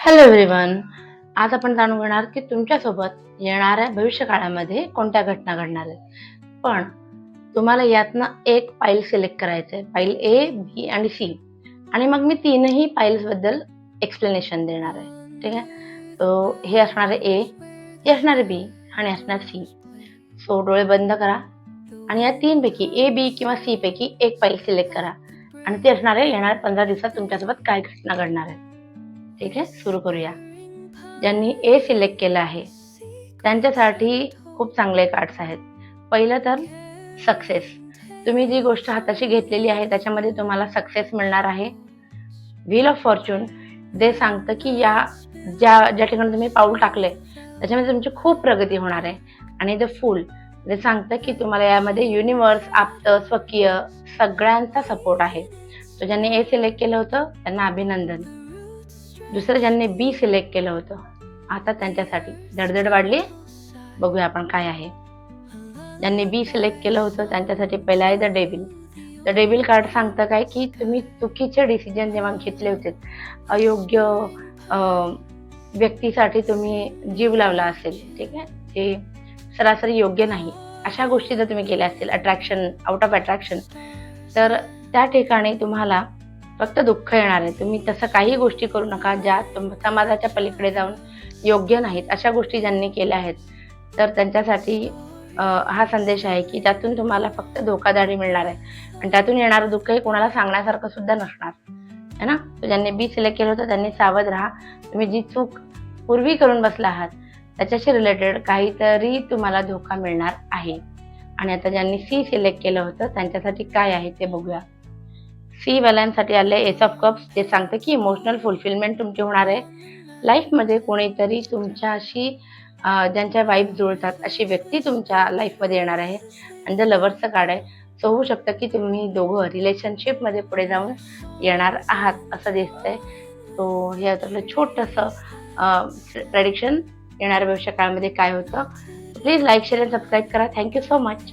Hello everyone. आज आपण जाणून घेणार की तुमच्यासोबत येणाऱ्या भविष्यकाळामध्ये कोणत्या घटना घडणार आहेत. पण तुम्हाला यातनं एक फाईल सिलेक्ट करायचं आहे. फाईल ए, बी आणि सी. आणि मग मी तीनही फाईल्सबद्दल एक्सप्लेनेशन देणार आहे. ठीक आहे. तो हे असणार आहे ए, हे असणार आहे बी आणि असणार सी. सो डोळे बंद करा आणि या तीनपैकी ए, बी किंवा सी पैकी एक फाईल सिलेक्ट करा आणि ते असणार आहे येणाऱ्या 15 दिवसात तुमच्यासोबत काय घटना घडणार आहे. ठीक आहे, सुरू करूया. ज्यांनी ए सिलेक्ट केलं आहे त्यांच्यासाठी खूप चांगले कार्ड्स आहेत. पहिलं तर सक्सेस. तुम्ही जी गोष्ट हाताशी घेतलेली आहे त्याच्यामध्ये तुम्हाला सक्सेस मिळणार आहे. व्हील ऑफ फॉर्च्यून जे सांगतं की या ज्या ज्या ठिकाणी तुम्ही पाऊल टाकले त्याच्यामध्ये तुमची खूप प्रगती होणार आहे. आणि द फूल जे सांगतं की तुम्हाला यामध्ये युनिव्हर्स, आप्त, स्वकीय सगळ्यांचा सपोर्ट आहे. तो ज्यांनी ए सिलेक्ट केलं होतं त्यांना अभिनंदन. दुसरं ज्यांनी बी सिलेक्ट केलं होतं आता त्यांच्यासाठी धडधड वाढली. बघूया आपण काय आहे. ज्यांनी बी सिलेक्ट केलं होतं त्यांच्यासाठी पहिला आहे the devil. The devil card सांगतं काय की तुम्ही चुकीचे डिसिजन जेव्हा घेतले होते, अयोग्य व्यक्तीसाठी तुम्ही जीव लावला असेल, ठीक आहे, ते सरासरी योग्य नाही अशा गोष्टी जर तुम्ही केल्या असतील, अट्रॅक्शन, आउट ऑफ अट्रॅक्शन, तर त्या ठिकाणी तुम्हाला फक्त दुःख येणार आहे. तुम्ही तसं काही गोष्टी करू नका ज्या समाजाच्या पलीकडे जाऊन योग्य नाहीत. अशा गोष्टी ज्यांनी केल्या आहेत तर त्यांच्यासाठी हा संदेश आहे की त्यातून तुम्हाला फक्त धोकादारी मिळणार आहे आणि त्यातून येणारं दुःख हे कोणाला सांगण्यासारखं सुद्धा नसणार आहे ना. तर ज्यांनी बी सिलेक्ट केलं होतं त्यांनी सावध राहा. तुम्ही जी चूक पूर्वी करून बसला आहात त्याच्याशी रिलेटेड काहीतरी तुम्हाला धोका मिळणार आहे. आणि आता ज्यांनी सी सिलेक्ट केलं होतं त्यांच्यासाठी काय आहे ते बघूया. सी वाल्यांसाठी आले एस ऑफ कप्स. ते सांगतं की इमोशनल फुलफिलमेंट तुमची होणार आहे. लाईफमध्ये कोणीतरी तुमच्याशी ज्यांच्या वाईफ जुळतात अशी व्यक्ती तुमच्या लाईफमध्ये येणार आहे. आणि द लवर्सचं कार्ड आहे. सो होऊ शकतं की तुम्ही दोघं रिलेशनशिपमध्ये पुढे जाऊन येणार आहात असं दिसतंय. सो हे आपलं छोटंसं प्रेडिक्शन येणाऱ्या भविष्यकाळामध्ये काय होतं. प्लीज लाईक, शेअर आणि सबस्क्राईब करा. Thank you so much.